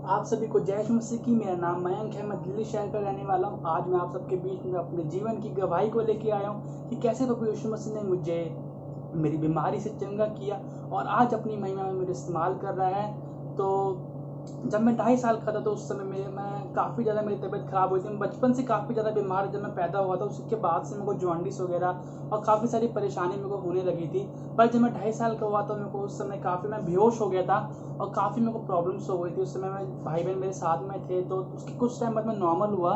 आप सभी को जय मसीह की। मेरा नाम मयंक है। मैं दिल्ली शहर का रहने वाला हूँ। आज मैं आप सबके बीच में अपने जीवन की गवाही को लेके आया हूँ कि कैसे प्रभु यीशु मसीह ने मुझे मेरी बीमारी से चंगा किया और आज अपनी महिमा में मुझे इस्तेमाल कर रहा है। तो जब मैं 2.5 साल का था तो उस समय मैं काफ़ी ज़्यादा मेरी तबीयत ख़राब हुई थी। मैं बचपन से काफ़ी ज़्यादा बीमार जब मैं पैदा हुआ था उसके बाद से मेरे को जॉन्डिस वगैरह और काफ़ी सारी परेशानी मेरे को होने लगी थी। पर जब मैं 2.5 साल का हुआ तो मेरे को उस समय काफ़ी मैं बेहोश हो गया था और काफ़ी मेरे को प्रॉब्लम्स हो गई थी। उस समय मैं भाई बहन मेरे साथ में थे तो उसके कुछ टाइम बाद मैं नॉर्मल हुआ।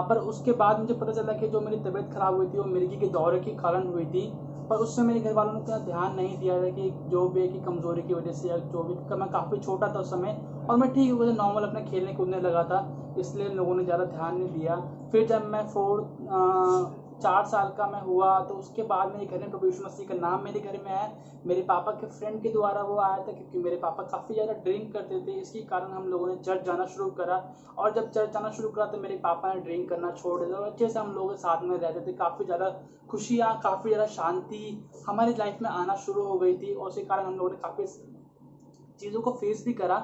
पर उसके बाद मुझे पता चला कि जो मेरी तबीयत ख़राब हुई थी वो मिर्गी के दौरे के कारण हुई थी। पर उस समय मेरे घर वालों ने इतना ध्यान नहीं दिया था कि जो भी है कि कमज़ोरी की वजह से या जो भी, मैं काफ़ी छोटा था उस समय और मैं ठीक हो गया, नॉर्मल अपने खेलने कूदने लगा था, इसलिए लोगों ने ज़्यादा ध्यान नहीं दिया। फिर जब मैं 4 साल का मैं हुआ तो उसके बाद मेरे घर में प्रभु यीशु मसीह का नाम मेरे घर में आया। मेरे पापा के फ्रेंड के द्वारा वो आया था क्योंकि मेरे पापा काफ़ी ज़्यादा ड्रिंक करते थे, इसके कारण हम लोगों ने चर्च जाना शुरू करा। और जब चर्च जाना शुरू करा तो मेरे पापा ने ड्रिंक करना छोड़ दिया और अच्छे से हम लोग साथ में रहते थे। काफ़ी ज़्यादा खुशियाँ, काफ़ी ज़्यादा शांति हमारी लाइफ में आना शुरू हो गई थी और उसी कारण हम लोगों ने काफ़ी चीज़ों को फेस भी करा।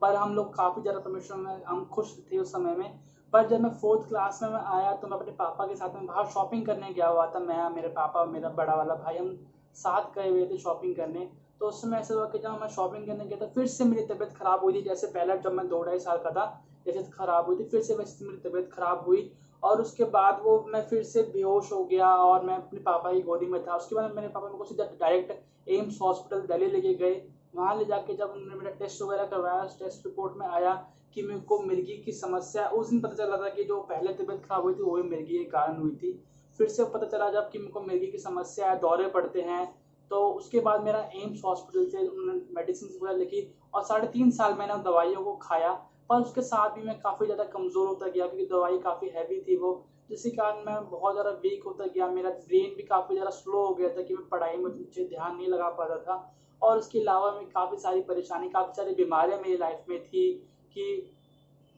पर हम लोग काफ़ी ज़्यादा परमेश्वर में हम खुश थे उस समय में। पर जब मैं 4th क्लास में मैं आया तो मैं अपने पापा के साथ में बाहर शॉपिंग करने गया हुआ था। मैं, मेरे पापा और मेरा बड़ा वाला भाई, हम साथ गए हुए थे शॉपिंग करने। तो उस समय ऐसा हुआ कि जब मैं शॉपिंग करने गया तो फिर से मेरी तबीयत ख़राब हुई थी। जैसे पहले जब मैं 2-2.5 साल का था जैसे ख़राब हुई थी, फिर से वैसे मेरी तबीयत ख़राब हुई और उसके बाद वो मैं फिर से बेहोश हो गया और मैं अपने पापा की गोदी में था। उसके बाद मेरे पापा मेरे को सीधा डायरेक्ट एम्स हॉस्पिटल दिल्ली लेके गए। वहाँ ले जाके जब उन्होंने मेरा टेस्ट वगैरह करवाया, उस टेस्ट रिपोर्ट में आया कि मेरे को मिर्गी की समस्या। उस दिन पता चला था कि जो पहले तबीयत खराब हुई थी वो भी मिर्गी के कारण हुई थी। फिर से पता चला जब कि मेरे को मिर्गी की समस्या है, दौरे पड़ते हैं। तो उसके बाद मेरा एम्स हॉस्पिटल से उन्होंने मेडिसिन वगैरह लिखी और 3.5 साल मैंने उन दवाइयों को खाया। पर उसके साथ भी मैं काफ़ी ज़्यादा कमज़ोर होता गया क्योंकि दवाई काफ़ी हैवी थी वो, जिसके कारण मैं बहुत ज़्यादा वीक होता गया। मेरा ब्रेन भी काफ़ी ज़्यादा स्लो हो गया था कि मैं पढ़ाई में मुझे ध्यान नहीं लगा पाता था। और उसके अलावा मैं काफ़ी सारी परेशानी, काफ़ी सारी बीमारियाँ मेरी लाइफ में थी कि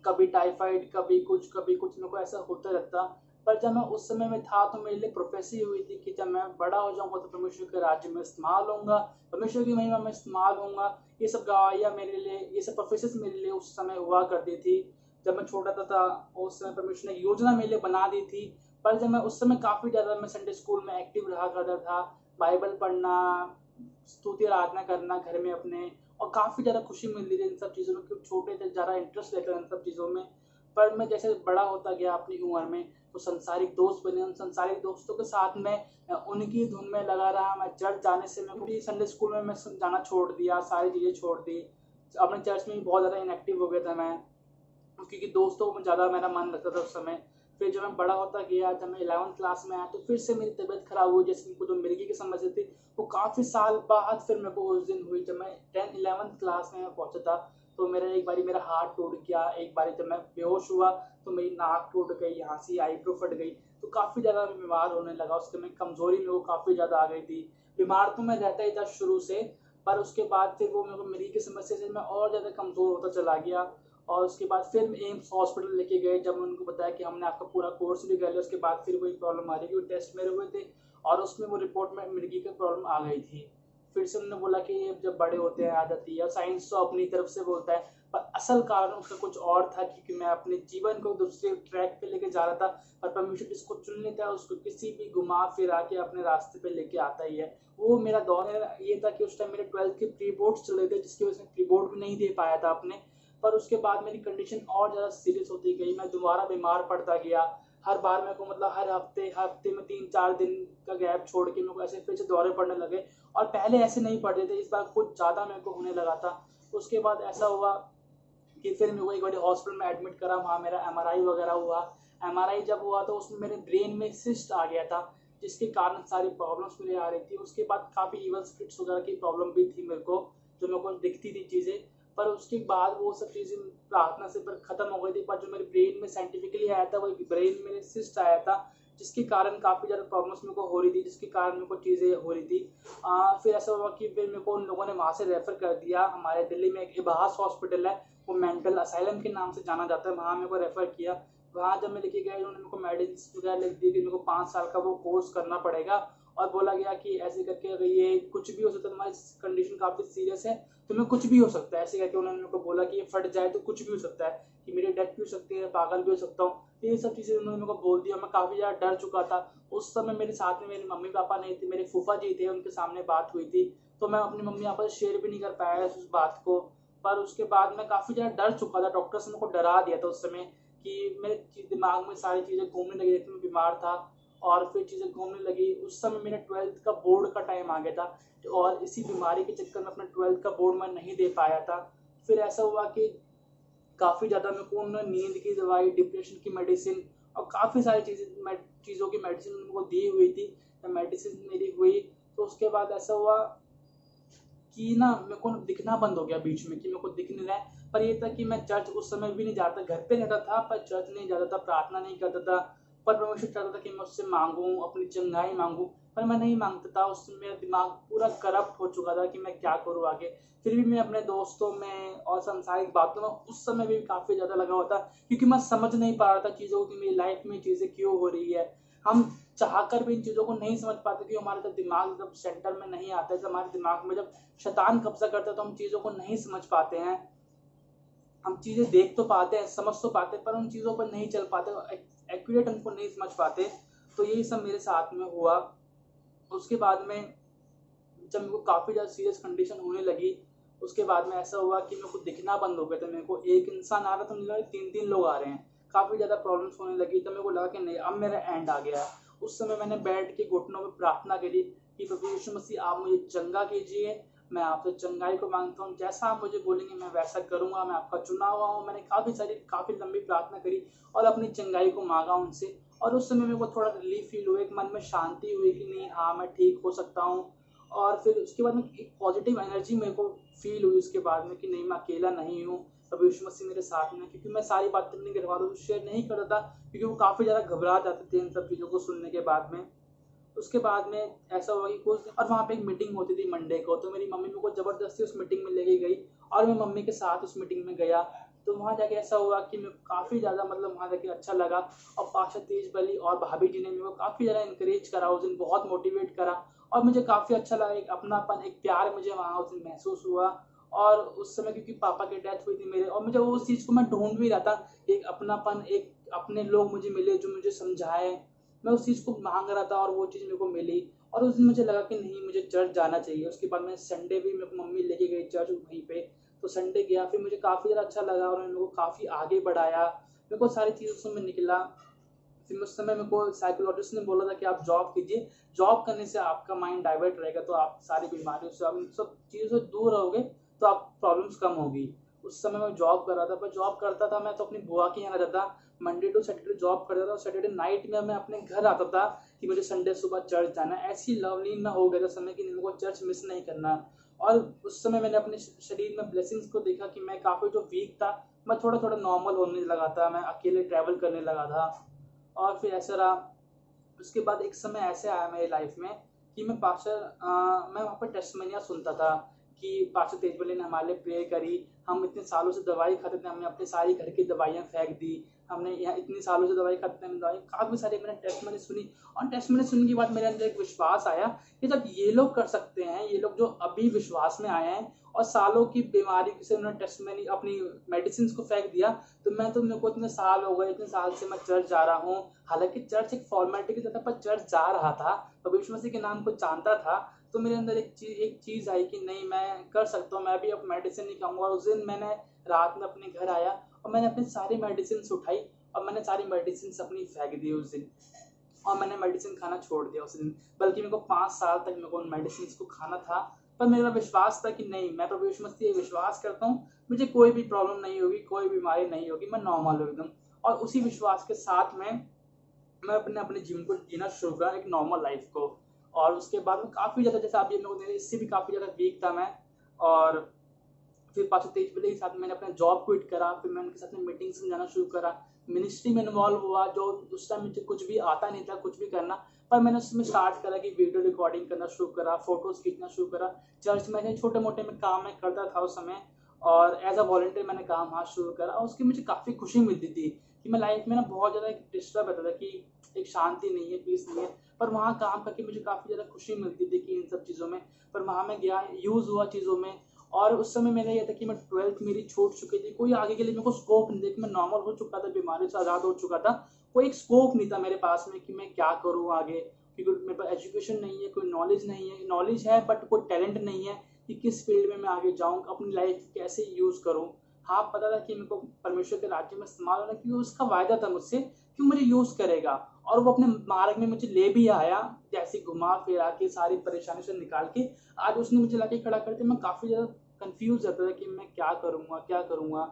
कभी टाइफाइड, कभी कुछ मेरे को ऐसा होता रहता। पर जब मैं उस समय में था तो मेरे लिए प्रोफेसी हुई थी कि जब मैं बड़ा हो जाऊंगा तो परमेश्वर के राज्य में इस्तेमाल होऊंगा, परमेश्वर की महिमा में इस्तेमाल होऊंगा। ये सब गवाहियाँ मेरे लिए, ये सब प्रोफेसीज मेरे लिए उस समय हुआ करती थी जब मैं छोटा था। उस समय परमेश्वर ने योजना मेरे लिए बना दी थी। पर जब मैं उस समय काफ़ी ज़्यादा मैं संडे स्कूल में एक्टिव रहा करता था, बाइबल पढ़ना, स्तुति आराधना करना घर में अपने, और काफ़ी ज़्यादा खुशी मिलती थी इन सब चीज़ों में क्योंकि छोटे थे, ज़्यादा इंटरेस्ट लेकर इन सब चीज़ों में। पर मैं जैसे बड़ा होता गया अपनी उम्र में तो संसारिक दोस्त बने। उन संसारिक दोस्तों के साथ में उनकी धुन में लगा रहा। मैं चर्च जाने से मैं भी संडे स्कूल में मैं जाना छोड़ दिया, सारी चीज़ें छोड़ दी। अपने चर्च में भी बहुत ज़्यादा इनएक्टिव हो गया था मैं क्योंकि दोस्तों में ज़्यादा मेरा मन लगता था उस समय। फिर जब मैं बड़ा होता गया, जब मैं 11th क्लास में आया तो फिर से मेरी तबीयत खराब हुई। जैसे मेरे को जो मिर्गी की समस्या थी वो काफ़ी साल बाद फिर मेरे को उस दिन हुई जब मैं 10th 11th क्लास में मैं पहुंचा था। तो मेरा एक बारी मेरा हाथ टूट गया, एक बारी जब मैं बेहोश हुआ तो मेरी नाक टूट गई, यहाँ से आईब्रो फट गई। तो काफ़ी ज़्यादा मैं बीमार होने लगा। उसके में कमज़ोरी मेरे को काफ़ी ज़्यादा आ गई थी। बीमार तो मैं रहता ही था शुरू से, पर उसके बाद फिर वो मेरे को मिर्गी की समस्या से मैं और ज़्यादा कमज़ोर होता चला गया। और उसके बाद फिर एम्स हॉस्पिटल लेके गए। जब उनको बताया कि हमने आपका पूरा कोर्स भी कर लिया, उसके बाद फिर वही प्रॉब्लम आ रही है। टेस्ट मेरे हुए थे और उसमें वो रिपोर्ट में मिर्गी की प्रॉब्लम आ गई थी। फिर से उन्होंने बोला कि ये जब बड़े होते हैं आ जाती है, और साइंस तो अपनी तरफ से बोलता है, पर असल कारण उसका कुछ और था क्योंकि मैं अपने जीवन को दूसरे ट्रैक पे लेके जा रहा था। पर परमेश्वर जिसको चुन लेता है उसको किसी भी घुमा फिरा के अपने रास्ते पे लेके आता ही है। वो मेरा दौर ये था कि उस टाइम मेरे 12th के प्री बोर्ड्स चल रहे थे जिसकी वजह से प्री बोर्ड भी नहीं दे पाया था अपने। पर उसके बाद मेरी कंडीशन और ज़्यादा सीरियस होती गई। मैं दोबारा बीमार पड़ता गया। हर बार मेरे को मतलब हर हफ्ते में 3-4 दिन का गैप छोड़ के मेरे को ऐसे फिर से दौरे पड़ने लगे। और पहले ऐसे नहीं पड़ते थे, इस बार कुछ ज़्यादा मेरे को होने लगा था। उसके बाद ऐसा हुआ कि फिर मेरे को एक बार हॉस्पिटल में एडमिट करा, वहाँ मेरा एमआरआई वगैरह हुआ। एमआरआई जब हुआ तो उसमें मेरे ब्रेन में सिस्ट आ गया था जिसके कारण सारी प्रॉब्लम्स मुझे आ रही थी। उसके बाद काफ़ी ईवल स्पिरिट्स वगैरह की प्रॉब्लम भी थी मेरे को, जो मेरे को दिखती थी चीज़ें। पर उसके बाद वो सब चीज़ें प्रार्थना से पर ख़त्म हो गई थी। पर जो मेरे ब्रेन में साइंटिफिकली आया था वो ब्रेन में सिस्ट आया था जिसके कारण काफ़ी ज़्यादा प्रॉब्लम्स मेरे को हो रही थी, जिसके कारण मेरे को चीज़ें हो रही थी। फिर ऐसा हुआ कि फिर मेरे को उन लोगों ने वहाँ से रेफ़र कर दिया। हमारे दिल्ली में एक इबास हॉस्पिटल है, वो मेंटल असाइलम के नाम से जाना जाता है, वहाँ मेरे को रेफ़र किया। वहाँ जब मैं लेके गया उन्होंने मेरे को मेडिसिन वगैरह लिख दी कि मेरे को 5 साल का वो कोर्स करना पड़ेगा और बोला गया कि ऐसे करके अगर ये कुछ भी हो सकता है, तुम्हारी कंडीशन काफ़ी सीरियस है, तुम्हें कुछ भी हो सकता है। ऐसे करके उन्होंने मेरे को बोला कि ये फट जाए तो कुछ भी हो सकता है, कि मेरी डेथ भी हो सकती है, पागल भी हो सकता हूँ। तो ये सब चीज़ें उन्होंने मेरे को बोल दिया। मैं काफ़ी ज़्यादा डर चुका था। उस समय मेरे साथ में मेरे मम्मी पापा नहीं थे, मेरे फूफा जी थे, उनके सामने बात हुई थी। तो मैं अपनी मम्मी पापा से शेयर भी नहीं कर पाया उस बात को। पर उसके बाद मैं काफ़ी ज़्यादा डर चुका था। डॉक्टर्स ने मेरे को डरा दिया था उस समय, कि मेरे दिमाग में सारी चीज़ें घूमने लगी थी, मैं बीमार था और फिर चीज़ें घूमने लगी। उस समय मेरे 12th का बोर्ड का टाइम आ गया था और इसी बीमारी के चक्कर में अपना 12th का बोर्ड मैं नहीं दे पाया था। फिर ऐसा हुआ कि काफ़ी ज़्यादा मेरे को उन्होंने नींद की दवाई, डिप्रेशन की मेडिसिन और काफ़ी सारी चीज़ों की मेडिसिन उनको दी हुई थी। मेडिसिन मेरी हुई तो उसके बाद ऐसा हुआ कि ना मेरे को दिखना बंद हो गया बीच में, कि मेरे को दिख नहीं रहा है। पर ये था कि मैं चर्च उस समय भी नहीं जाता, घर पे रहता था पर चर्च नहीं जाता था, प्रार्थना नहीं करता था। पर परमेश्वर चाहता था कि मैं उससे मांगूं, अपनी चंगाई मांगूं, पर मैं नहीं मांगता था। उस समय मेरा दिमाग पूरा करप्ट हो चुका था कि मैं क्या करूं आगे। फिर भी मैं अपने दोस्तों में और सांसारिक बातों में उस समय भी काफ़ी ज़्यादा लगा हुआ था, क्योंकि मैं समझ नहीं पा रहा था चीज़ों को कि मेरी लाइफ में चीज़ें क्यों हो रही है। हम चाहकर भी इन चीज़ों को नहीं समझ पाते, कि हमारे जब दिमाग जब सेंटर में नहीं आता है, जब हमारे दिमाग में जब शैतान कब्जा करता है तो हम चीज़ों को नहीं समझ पाते हैं। हम चीज़ें देख तो पाते हैं, समझ तो पाते हैं, पर उन चीज़ों पर नहीं चल पाते, एक्यूरेट उनको नहीं समझ पाते। तो यही सब मेरे साथ में हुआ। उसके बाद में जब मेरे को काफ़ी ज़्यादा सीरियस कंडीशन होने लगी, उसके बाद में ऐसा हुआ कि मेरे को दिखना बंद हो गया था। मेरे को एक इंसान आ रहा था, मुझे लगा 3-3 लोग आ रहे हैं। काफ़ी ज़्यादा प्रॉब्लम्स होने लगी, तो मेरे को लगा कि नहीं, अब मेरा एंड आ गया है। उस समय मैंने बैठ के घुटनों में प्रार्थना करी कि प्रभु यीशु मसीह, आप मुझे चंगा कीजिए। मैं आपसे चंगाई को मांगता हूँ, जैसा आप मुझे बोलेंगे मैं वैसा करूँगा। मैं आपका चुना हुआ हूँ। मैंने काफ़ी लंबी प्रार्थना करी और अपनी चंगाई को मांगा उनसे। और उस समय मेरे को थोड़ा रिलीफ फील हुआ, एक मन में शांति हुई कि नहीं, हाँ मैं ठीक हो सकता हूँ। और फिर उसके बाद में एक पॉजिटिव एनर्जी मेरे को फील हुई उसके बाद में, कि नहीं, मैं अकेला नहीं हूँ, प्रभु यीशु मसीह मेरे साथ में। क्योंकि मैं सारी बातें अपने घर वालों से शेयर नहीं करता था, क्योंकि वो काफ़ी ज़्यादा घबरा जाते थे इन सब चीज़ों को सुनने के बाद में। उसके बाद में ऐसा हुआ कि कुछ दिन और वहाँ पे एक मीटिंग होती थी मंडे को, तो मेरी मम्मी मेरे को ज़बरदस्ती उस मीटिंग में लेके गई और मैं मम्मी के साथ उस मीटिंग में गया। तो वहाँ जाके ऐसा हुआ कि मैं काफ़ी ज़्यादा, मतलब वहाँ जाके अच्छा लगा। और पास्टर तेज बली और भाभी जी ने मेरे को काफ़ी ज़्यादा इंकरेज करा उस दिन, बहुत मोटिवेट करा और मुझे काफ़ी अच्छा लगा। एक अपनापन, एक प्यार मुझे वहाँ उस दिन महसूस हुआ। और उस समय क्योंकि पापा की डेथ हुई थी मेरे, और मुझे वो उस चीज़ को मैं ढूंढ भी रहा था, एक अपनापन, एक अपने लोग मुझे मिले जो मुझे समझाए। मैं उस चीज़ को मांग रहा था और वो चीज़ मेरे को मिली। और उस दिन मुझे लगा कि नहीं, मुझे चर्च जाना चाहिए। उसके बाद मैं संडे भी, मेरे को मम्मी लेके गई चर्च वहीं पे, तो संडे गया। फिर मुझे काफ़ी ज़्यादा अच्छा लगा और उन्होंने मेरे को काफ़ी आगे बढ़ाया। मेरे को सारी चीज़ों से मैं निकला। फिर उस समय मेरे को साइकोलॉजिस्ट ने बोला था कि आप जॉब कीजिए, जॉब करने से आपका माइंड डाइवर्ट रहेगा, तो आप सारी बीमारियों से, आप सब चीज़ों से दूर रहोगे, तो आप प्रॉब्लम्स कम होगी। उस समय मैं जॉब कर रहा था, पर जॉब करता था मैं तो अपनी बुआ के यहाँ रहता था। मंडे टू सैटरडे जॉब करता था और सैटरडे नाइट में मैं अपने घर आता था, कि मुझे संडे सुबह चर्च जाना है। ऐसी लवलीन में हो गया था समय, कि मेरे को चर्च मिस नहीं करना। और उस समय मैंने अपने शरीर में ब्लेसिंग्स को देखा, कि मैं काफ़ी जो वीक था, मैं थोड़ा थोड़ा नॉर्मल होने लगा था, मैं अकेले ट्रैवल करने लगा था। और फिर ऐसा रहा। उसके बाद एक समय ऐसे आया मेरी लाइफ में कि मैं वहाँ पर टेस्टमनिया सुनता था, कि पास्टर तेजबली ने हमारे लिए प्रे करी। हम इतने सालों से दवाई खाते थे, हमने अपने सारी घर की दवाइयाँ फेंक दी। हमने यहाँ इतने सालों से दवाई खाते थे, हमने दवाई काफ़ी सारी, मैंने टेस्टमनी सुनी। और टेस्टमनी सुनने के बाद मेरे अंदर एक विश्वास आया कि जब ये लोग कर सकते हैं, ये लोग जो अभी विश्वास में आए हैं और सालों की बीमारी से उन्होंने टेस्टमनी अपनी मेडिसिन को फेंक दिया, तो मेरे को इतने साल हो गए, इतने साल से मैं चर्च जा रहा हूँ। हालांकि चर्च एक फॉर्मेलिटी की तरह, पर चर्च जा रहा था, प्रभु यीशु मसीह के नाम को जानता था। तो मेरे अंदर एक चीज़ आई कि नहीं, मैं कर सकता हूँ, मैं भी अब मेडिसिन नहीं खाऊंगा। उस दिन मैंने रात में अपने घर आया और मैंने अपनी सारी मेडिसिन उठाई और मैंने सारी मेडिसिन अपनी फेंक दी उस दिन। और मैंने मेडिसिन खाना छोड़ दिया उस दिन। बल्कि मेरे को 5 साल तक मेरे को उन मेडिसिन को खाना था। पर मेरा विश्वास था कि नहीं, मैं प्रभु यीशु मसीह विश्वास करता हूँ, मुझे कोई भी प्रॉब्लम नहीं होगी, कोई बीमारी नहीं होगी, मैं नॉर्मल हूँ एकदम। और उसी विश्वास के साथ में मैं अपने अपने जीवन को जीना शुरू करा, एक नॉर्मल लाइफ को। और उसके बाद में काफ़ी ज़्यादा, जैसे आप ये लोग देख, इससे भी काफ़ी ज़्यादा वीक था मैं। और फिर पास्टर तेजबली के साथ मैंने अपना जॉब क्विट करा। फिर मैं उनके साथ में मीटिंग्स में जाना शुरू करा, मिनिस्ट्री में इन्वॉल्व हुआ, जो उस टाइम मुझे कुछ भी आता नहीं था, कुछ भी करना। पर मैंने उसमें स्टार्ट करा कि वीडियो रिकॉर्डिंग करना शुरू करा, फोटोज खींचना शुरू करा। चर्च में छोटे मोटे में काम मैं करता था उस समय। और एज अ वॉलंटियर मैंने काम वहाँ शुरू करा और उसकी मुझे काफ़ी खुशी मिलती थी, कि मैं लाइफ में ना बहुत ज़्यादा डिस्टर्ब रहता था, कि एक शांति नहीं है, पीस नहीं है। पर वहाँ काम करके मुझे काफ़ी ज़्यादा खुशी मिलती थी कि इन सब चीज़ों में। पर वहाँ मैं गया, यूज़ हुआ चीज़ों में, और उस समय मेरा ये था कि मैं 12th मेरी छूट चुकी थी, कोई आगे के लिए मेरे को स्कोप नहीं था कि मैं नॉर्मल हो चुका था, बीमारी से आज़ाद हो चुका था। कोई एक स्कोप नहीं था मेरे पास में कि मैं क्या करूँ आगे, क्योंकि मेरे पास एजुकेशन नहीं है, कोई नॉलेज नहीं है, नॉलेज है बट कोई टैलेंट नहीं है कि किस फील्ड में मैं आगे जाऊँ, अपनी लाइफ कैसे यूज़ करूँ। हाँ, पता था कि मेरे को परमेश्वर के राज्य में इस्तेमाल होना, क्योंकि उसका वायदा था मुझसे कि मुझे यूज़ करेगा, और वो अपने मार्ग में मुझे ले भी आया, जैसे घुमा फिरा के सारी परेशानी से निकाल के आज उसने मुझे लाके खड़ा कर दिया। मैं काफ़ी ज़्यादा कंफ्यूज रहता था कि मैं क्या करूँगा, क्या करूँगा।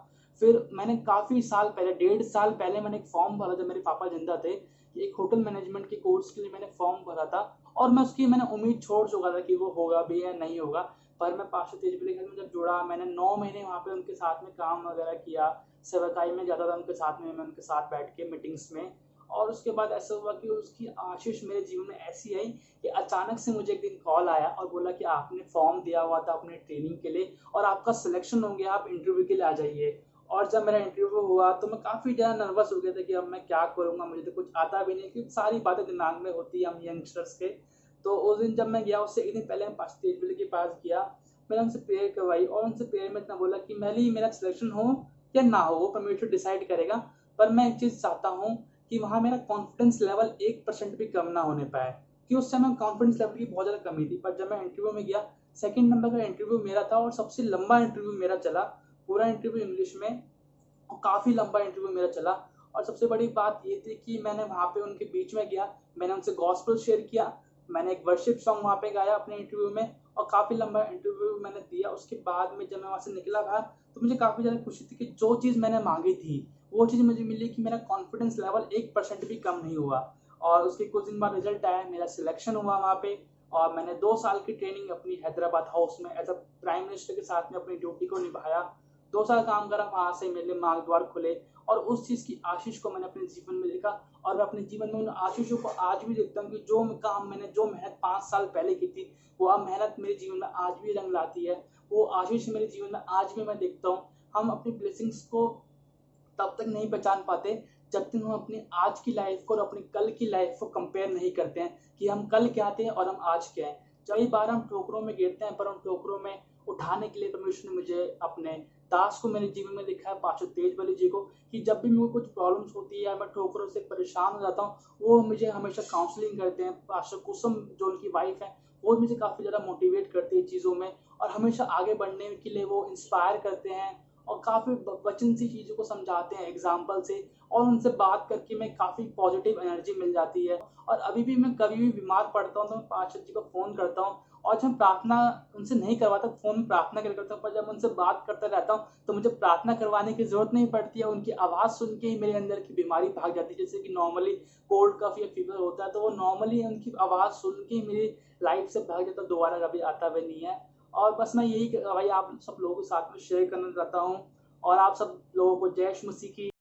फिर मैंने काफ़ी साल पहले, 1.5 साल पहले मैंने एक फॉर्म भरा, जब मेरे पापा जिंदा थे, कि एक होटल मैनेजमेंट के कोर्स के लिए मैंने फॉर्म भरा था, और मैंने उम्मीद छोड़ चुका था कि वो होगा भी या नहीं होगा। पर मैं पास्टर तेजबली खैर में जब जुड़ा, मैंने 9 महीने वहाँ पे उनके साथ में काम वगैरह किया, सेवकाई में जाता था उनके साथ में, मैं उनके साथ बैठ के मीटिंग्स में। और उसके बाद ऐसा हुआ कि उसकी आशीष मेरे जीवन में ऐसी आई कि अचानक से मुझे एक दिन कॉल आया और बोला कि आपने फॉर्म दिया हुआ था अपने ट्रेनिंग के लिए, और आपका सिलेक्शन हो गया, आप इंटरव्यू के लिए आ जाइए। और जब मेरा इंटरव्यू हुआ तो मैं काफ़ी ज़्यादा नर्वस हो गया था कि अब मैं क्या करूँगा, मुझे तो कुछ आता भी नहीं, क्योंकि सारी बातें दिमाग में होती है हम यंगस्टर्स के। तो उस दिन जब मैं गया, उससे एक दिन पहले मैं पास्टर तेजबली के पास गया, मैंने उनसे प्रेयर करवाई, और उनसे प्रेयर में इतना बोला कि भले ही मेरा सिलेक्शन हो या ना हो, वो परमेश्वर डिसाइड करेगा, पर मैं एक चीज़ चाहता हूँ कि वहाँ मेरा कॉन्फिडेंस लेवल 1% भी कम ना होने पाए, कि उस समय कॉन्फिडेंस लेवल की बहुत ज़्यादा कमी थी। पर जब मैं इंटरव्यू में गया, सेकंड नंबर का इंटरव्यू मेरा था, और सबसे लंबा इंटरव्यू मेरा चला, पूरा इंटरव्यू इंग्लिश में, और काफ़ी लंबा इंटरव्यू मेरा चला। और सबसे बड़ी बात ये थी कि मैंने वहाँ पे उनके बीच में गया, मैंने उनसे गॉस्पेल शेयर किया, मैंने एक वर्शिप सॉन्ग वहाँ पे गाया अपने इंटरव्यू में, और काफ़ी लंबा इंटरव्यू मैंने दिया। उसके बाद में जब मैं वहाँ से निकला बाहर, तो मुझे काफ़ी ज़्यादा खुशी थी कि जो चीज़ मैंने मांगी थी वो चीज़ मुझे मिली, कि मेरा कॉन्फिडेंस लेवल 1% भी कम नहीं हुआ। और उसके कुछ दिन बाद रिजल्ट आया, मेरा सिलेक्शन हुआ वहाँ पे, और मैंने 2 साल की ट्रेनिंग अपनी हैदराबाद हाउस में एज अ प्राइम मिनिस्टर के साथ में अपनी ड्यूटी को निभाया। 2 साल काम करा, वहाँ से मेरे मार्ग द्वार खुले, और उस चीज़ की आशीष को मैंने अपने जीवन में देखा। और मैं अपने जीवन में उन आशीषों को आज भी देखता हूँ कि जो काम मैंने, जो मेहनत 5 साल पहले की थी, वो अब मेहनत मेरे जीवन में आज भी रंग लाती है। वो आशीष मेरे जीवन में आज भी मैं देखता हूँ। हम अपनी ब्लेसिंग्स को तब तक नहीं पहचान पाते जब तक हम अपनी आज की लाइफ को और अपनी कल की लाइफ को कंपेयर नहीं करते हैं, कि हम कल क्या थे और हम आज क्या हैं। कई बार हम ठोकरों में गिरते हैं, पर उन ठोकरों में उठाने के लिए परमेश्वर ने मुझे, अपने दास को मेरे जीवन में लिखा है, पास्टर तेजबली जी को, कि जब भी मेरे को कुछ प्रॉब्लम्स होती है या मैं ठोकरों से परेशान हो जाता हूँ, वो मुझे हमेशा काउंसलिंग करते हैं। पास्टर कुसुम जो उनकी वाइफ है, वो मुझे काफ़ी ज़्यादा मोटिवेट करती है चीज़ों में, और हमेशा आगे बढ़ने के लिए वो इंस्पायर करते हैं, और काफ़ी वचन सी चीज़ों को समझाते हैं एग्जाम्पल से। और उनसे बात करके मैं काफ़ी पॉजिटिव एनर्जी मिल जाती है। और अभी भी मैं कभी भी बीमार पड़ता हूँ तो मैं पास्टर जी को फ़ोन करता हूँ, और जब प्रार्थना उनसे नहीं करवाता, फ़ोन में प्रार्थना करता हूँ, पर जब उनसे बात करता रहता हूँ तो मुझे प्रार्थना करवाने की ज़रूरत नहीं पड़ती है। उनकी आवाज़ सुन के ही मेरे अंदर की बीमारी भाग जाती है। जैसे कि नॉर्मली कोल्ड कफ या फीवर होता है, तो वो नॉर्मली उनकी आवाज़ सुन के ही मेरी लाइफ से भाग जाता है, दोबारा कभी आता भी नहीं है। और बस मैं यही भाई आप सब लोगों के साथ में शेयर करना चाहता हूँ, और आप सब लोगों को जय यीशु मसीह की